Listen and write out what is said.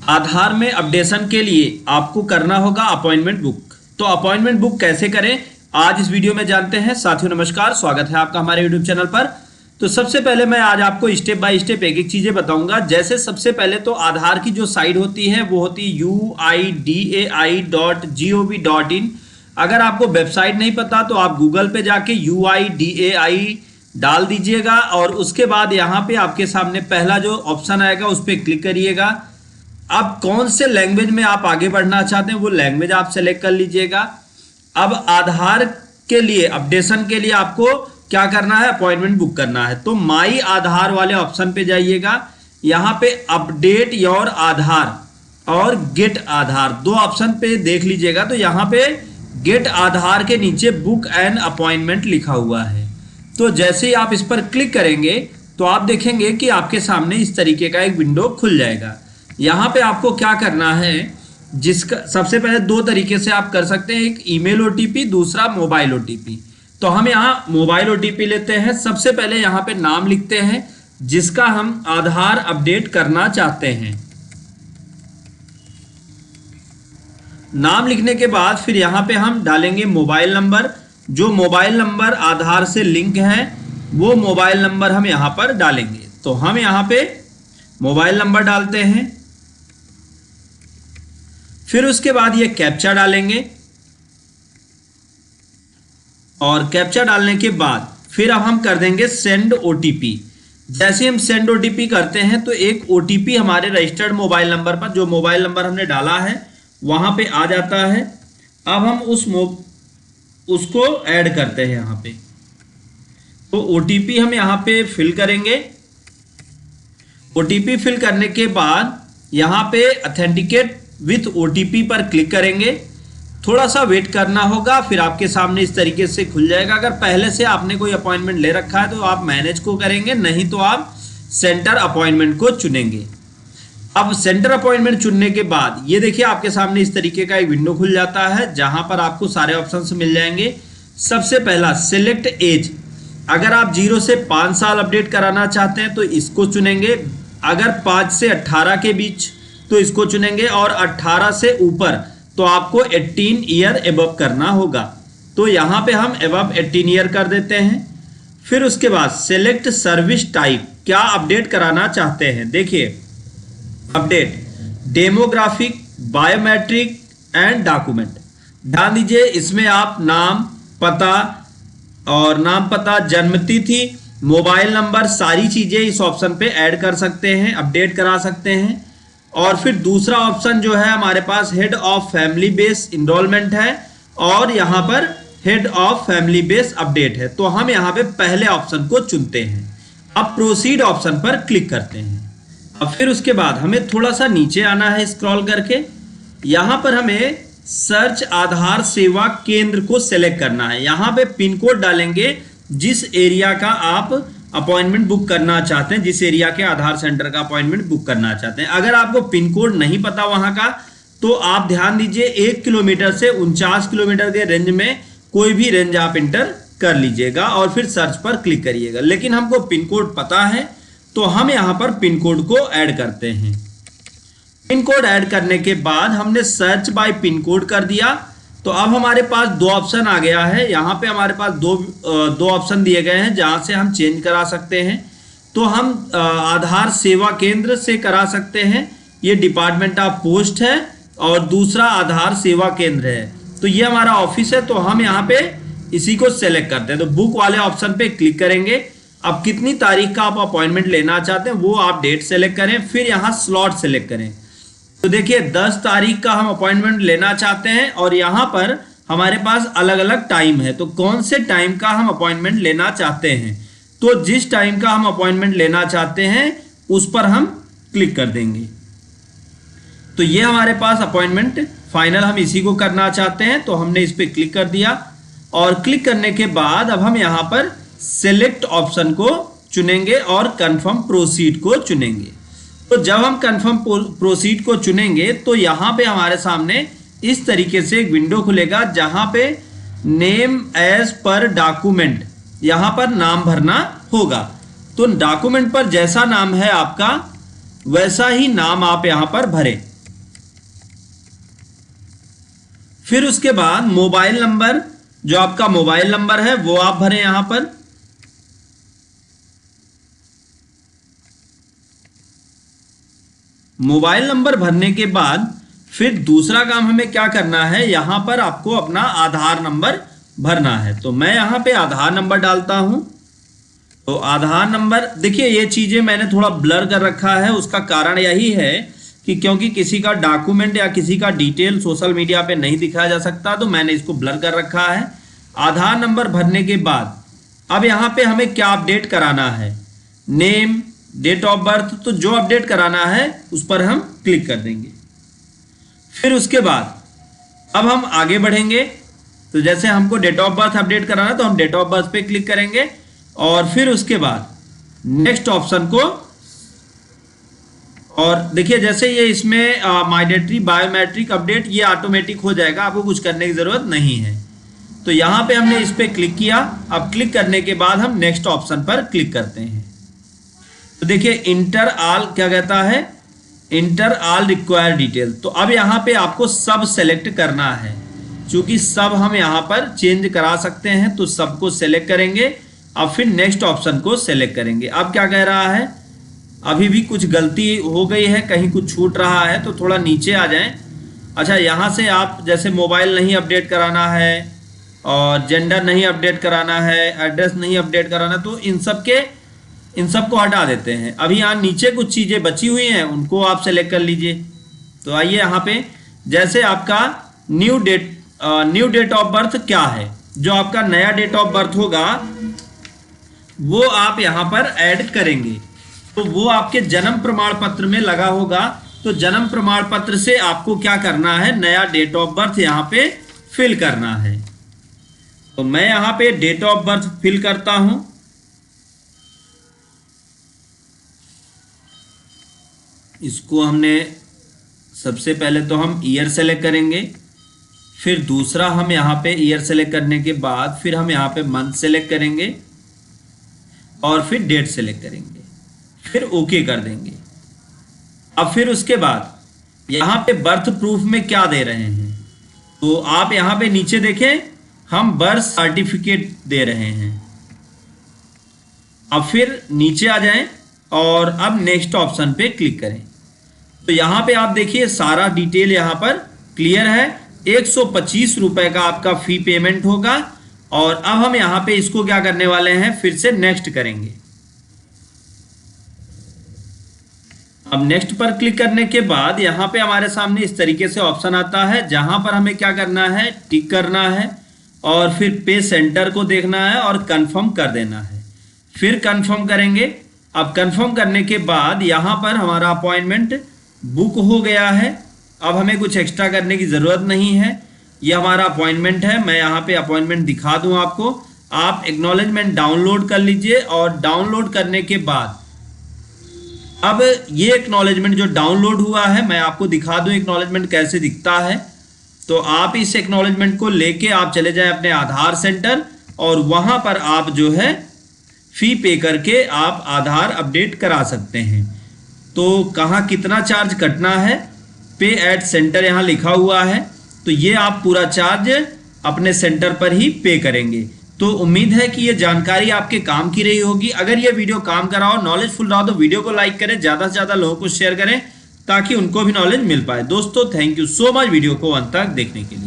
आधार में अपडेशन के लिए आपको करना होगा अपॉइंटमेंट बुक। तो अपॉइंटमेंट बुक कैसे करें आज इस वीडियो में जानते हैं। साथियों नमस्कार, स्वागत है आपका हमारे यूट्यूब चैनल पर। तो सबसे पहले मैं आज आपको स्टेप बाय स्टेप एक एक चीजें बताऊंगा। जैसे सबसे पहले तो आधार की जो साइट होती है वो होती है uidai.gov.in। अगर आपको वेबसाइट नहीं पता तो आप गूगल पे जाके UIDAI डाल दीजिएगा और उसके बाद यहाँ पे आपके सामने पहला जो ऑप्शन आएगा उस पर क्लिक करिएगा। अब कौन से लैंग्वेज में आप आगे बढ़ना चाहते हैं वो लैंग्वेज आप सेलेक्ट कर लीजिएगा। अब आधार के लिए अपडेशन के लिए आपको क्या करना है, अपॉइंटमेंट बुक करना है। तो माई आधार वाले ऑप्शन पे जाइएगा। यहाँ पे अपडेट योर आधार और गेट आधार दो ऑप्शन पे देख लीजिएगा। तो यहाँ पे गेट आधार के नीचे बुक एंड अपॉइंटमेंट लिखा हुआ है। तो जैसे ही आप इस पर क्लिक करेंगे तो आप देखेंगे कि आपके सामने इस तरीके का एक विंडो खुल जाएगा। यहाँ पे आपको क्या करना है, जिसका सबसे पहले दो तरीके से आप कर सकते हैं, एक ईमेल OTP, दूसरा मोबाइल OTP। तो हम यहाँ मोबाइल OTP लेते हैं। सबसे पहले यहाँ पे नाम लिखते हैं जिसका हम आधार अपडेट करना चाहते हैं। नाम लिखने के बाद फिर यहाँ पे हम डालेंगे मोबाइल नंबर। जो मोबाइल नंबर आधार से लिंक है वो मोबाइल नंबर हम यहाँ पर डालेंगे। तो हम यहाँ पे मोबाइल नंबर डालते हैं। फिर उसके बाद ये कैप्चा डालेंगे और कैप्चा डालने के बाद फिर अब हम कर देंगे सेंड OTP। जैसे हम सेंड OTP करते हैं तो एक OTP हमारे रजिस्टर्ड मोबाइल नंबर पर, जो मोबाइल नंबर हमने डाला है वहां पे आ जाता है। अब हम उसको ऐड करते हैं यहाँ पे। तो OTP हम यहाँ पे फिल करेंगे। OTP फिल करने के बाद यहाँ पे ऑथेंटिकेट विथ OTP पर क्लिक करेंगे। थोड़ा सा वेट करना होगा, फिर आपके सामने इस तरीके से खुल जाएगा। अगर पहले से आपने कोई अपॉइंटमेंट ले रखा है तो आप मैनेज को करेंगे, नहीं तो आप सेंटर अपॉइंटमेंट को चुनेंगे। अब सेंटर अपॉइंटमेंट चुनने के बाद ये देखिए आपके सामने इस तरीके का एक विंडो खुल जाता है जहां पर आपको सारे ऑप्शंस मिल जाएंगे। सबसे पहला सिलेक्ट एज। अगर आप 0 से 5 साल अपडेट कराना चाहते हैं तो इसको चुनेंगे। अगर 5 से 18 के बीच तो इसको चुनेंगे और 18 से ऊपर तो आपको 18 ईयर एबव करना होगा। तो यहाँ पे हम एबव 18 ईयर कर देते हैं। फिर उसके बाद सेलेक्ट सर्विस टाइप, क्या अपडेट कराना चाहते हैं। देखिए update demographic, biometric and document ध्यान दीजिए। इसमें आप नाम पता, जन्मतिथि, मोबाइल नंबर, सारी चीजें इस ऑप्शन पे ऐड कर सकते हैं, अपडेट करा सकते हैं। और फिर दूसरा ऑप्शन जो है हमारे पास head of family base enrolment है और यहाँ पर head of family base update है। तो हम यहाँ पे पहले ऑप्शन को चुनते हैं। अब प्रोसीड ऑप्शन पर क्लिक करते हैं। अब फिर उसके बाद हमें थोड़ा सा नीचे आना है स्क्रॉल करके। यहाँ पर हमें सर्च आधार सेवा केंद्र को सेलेक्ट करना है। यहाँ पे पिन कोड डालेंगे जिस एरिया का आप अपॉइंटमेंट बुक करना चाहते हैं, जिस एरिया के आधार सेंटर का अपॉइंटमेंट बुक करना चाहते हैं। अगर आपको पिन कोड नहीं पता वहां का तो आप ध्यान दीजिए 1 किलोमीटर से 49 किलोमीटर के रेंज में कोई भी रेंज आप इंटर कर लीजिएगा और फिर सर्च पर क्लिक करिएगा। लेकिन हमको पिन कोड पता है तो हम यहाँ पर पिन कोड को ऐड करते हैं। पिन कोड ऐड करने के बाद हमने सर्च बाय पिन कोड कर दिया। तो अब हमारे पास दो ऑप्शन आ गया है। यहाँ पे हमारे पास दो ऑप्शन दिए गए हैं जहाँ से हम चेंज करा सकते हैं। तो हम आधार सेवा केंद्र से करा सकते हैं, ये डिपार्टमेंट ऑफ पोस्ट है, और दूसरा आधार सेवा केंद्र है। तो ये हमारा ऑफिस है, तो हम यहाँ पे इसी को सेलेक्ट करते हैं। तो बुक वाले ऑप्शन पे क्लिक करेंगे। अब कितनी तारीख का आप अपॉइंटमेंट लेना चाहते हैं वो आप डेट सेलेक्ट करें, फिर यहाँ स्लॉट सेलेक्ट करें। तो देखिए 10 तारीख का हम अपॉइंटमेंट लेना चाहते हैं और यहाँ पर हमारे पास अलग अलग टाइम है। तो कौन से टाइम का हम अपॉइंटमेंट लेना चाहते हैं, तो जिस टाइम का हम अपॉइंटमेंट लेना चाहते हैं उस पर हम क्लिक कर देंगे। तो ये हमारे पास अपॉइंटमेंट फाइनल, हम इसी को करना चाहते हैं तो हमने इस पर क्लिक कर दिया। और क्लिक करने के बाद अब हम यहाँ पर सेलेक्ट ऑप्शन को चुनेंगे और कंफर्म प्रोसीड को चुनेंगे। तो जब हम कंफर्म प्रोसीड को चुनेंगे तो यहाँ पे हमारे सामने इस तरीके से एक विंडो खुलेगा जहाँ पे नेम एज पर डॉक्यूमेंट, यहाँ पर नाम भरना होगा। तो डॉक्यूमेंट पर जैसा नाम है आपका वैसा ही नाम आप यहाँ पर भरें। फिर उसके बाद मोबाइल नंबर, जो आपका मोबाइल नंबर है वो आप भरें यहां पर। मोबाइल नंबर भरने के बाद फिर दूसरा काम हमें क्या करना है, यहां पर आपको अपना आधार नंबर भरना है। तो मैं यहां पे आधार नंबर डालता हूं। तो आधार नंबर, देखिए ये चीजें मैंने थोड़ा ब्लर कर रखा है, उसका कारण यही है कि क्योंकि किसी का डॉक्यूमेंट या किसी का डिटेल सोशल मीडिया पे नहीं दिखाया जा सकता, तो मैंने इसको ब्लर कर रखा है। आधार नंबर भरने के बाद अब यहाँ पे हमें क्या अपडेट कराना है, नेम, डेट ऑफ बर्थ, तो जो अपडेट कराना है उस पर हम क्लिक कर देंगे। फिर उसके बाद अब हम आगे बढ़ेंगे। तो जैसे हमको डेट ऑफ बर्थ अपडेट कराना है तो हम डेट ऑफ बर्थ पे क्लिक करेंगे और फिर उसके बाद नेक्स्ट ऑप्शन को, और देखिए जैसे ये इसमें माइडेटरी बायोमेट्रिक अपडेट ये ऑटोमेटिक हो जाएगा, आपको कुछ करने की जरूरत नहीं है। तो यहाँ पे हमने इस पे क्लिक किया। अब क्लिक करने के बाद हम नेक्स्ट ऑप्शन पर क्लिक करते हैं। तो देखिए इंटर ऑल क्या कहता है, इंटर ऑल रिक्वायर्ड डिटेल। तो अब यहाँ पे आपको सब सेलेक्ट करना है, क्योंकि सब हम यहाँ पर चेंज करा सकते हैं, तो सबको सेलेक्ट करेंगे। अब फिर नेक्स्ट ऑप्शन को सेलेक्ट करेंगे। अब क्या कह रहा है, अभी भी कुछ गलती हो गई है, कहीं कुछ छूट रहा है, तो थोड़ा नीचे आ जाएं। अच्छा, यहाँ से आप जैसे मोबाइल नहीं अपडेट कराना है और जेंडर नहीं अपडेट कराना है, एड्रेस नहीं अपडेट कराना, तो इन सब को हटा देते हैं। अभी यहाँ नीचे कुछ चीज़ें बची हुई हैं, उनको आप सेलेक्ट कर लीजिए। तो आइए यहाँ पे, जैसे आपका न्यू डेट ऑफ बर्थ क्या है, जो आपका नया डेट ऑफ बर्थ होगा वो आप यहाँ पर ऐड करेंगे। तो वो आपके जन्म प्रमाण पत्र में लगा होगा, तो जन्म प्रमाण पत्र से आपको क्या करना है, नया डेट ऑफ बर्थ यहाँ पे फिल करना है। तो मैं यहाँ पे डेट ऑफ बर्थ फिल करता हूं। इसको हमने सबसे पहले तो हम ईयर सेलेक्ट करेंगे, फिर दूसरा हम यहाँ पे ईयर सेलेक्ट करने के बाद फिर हम यहाँ पे मंथ सेलेक्ट करेंगे और फिर डेट सेलेक्ट करेंगे, फिर ओके कर देंगे। अब फिर उसके बाद यहाँ पे बर्थ प्रूफ में क्या दे रहे हैं, तो आप यहाँ पे नीचे देखें, हम बर्थ सर्टिफिकेट दे रहे हैं। अब फिर नीचे आ जाएं और अब नेक्स्ट ऑप्शन पे क्लिक करें। तो यहाँ पे आप देखिए सारा डिटेल यहाँ पर क्लियर है। 125 रुपए का आपका फी पेमेंट होगा। और अब हम यहाँ पे इसको क्या करने वाले हैं, फिर से नेक्स्ट करेंगे। अब नेक्स्ट पर क्लिक करने के बाद यहाँ पे हमारे सामने इस तरीके से ऑप्शन आता है, जहां पर हमें क्या करना है, टिक करना है और फिर पे सेंटर को देखना है और कंफर्म कर देना है। फिर कंफर्म करेंगे। अब कंफर्म करने के बाद यहाँ पर हमारा अपॉइंटमेंट बुक हो गया है। अब हमें कुछ एक्स्ट्रा करने की ज़रूरत नहीं है, ये हमारा अपॉइंटमेंट है। मैं यहाँ पे अपॉइंटमेंट दिखा दूँ आपको। आप एक्नॉलेजमेंट डाउनलोड कर लीजिए और डाउनलोड करने के बाद अब ये एक्नॉलेजमेंट जो डाउनलोड हुआ है, मैं आपको दिखा दूँ एक्नॉलेजमेंट कैसे दिखता है। तो आप इस एक्नॉलेजमेंट को लेके आप चले जाएं अपने आधार सेंटर और वहाँ पर आप जो है फी पे करके आप आधार अपडेट करा सकते हैं। तो कहाँ कितना चार्ज कटना है, पे एट सेंटर यहाँ लिखा हुआ है, तो ये आप पूरा चार्ज अपने सेंटर पर ही पे करेंगे। तो उम्मीद है कि ये जानकारी आपके काम की रही होगी। अगर ये वीडियो काम का रहा हो, नॉलेजफुल रहा हो, तो वीडियो को लाइक करें, ज़्यादा से ज़्यादा लोगों को शेयर करें ताकि उनको भी नॉलेज मिल पाए। दोस्तों thank you so much video को अंत तक देखने के लिए।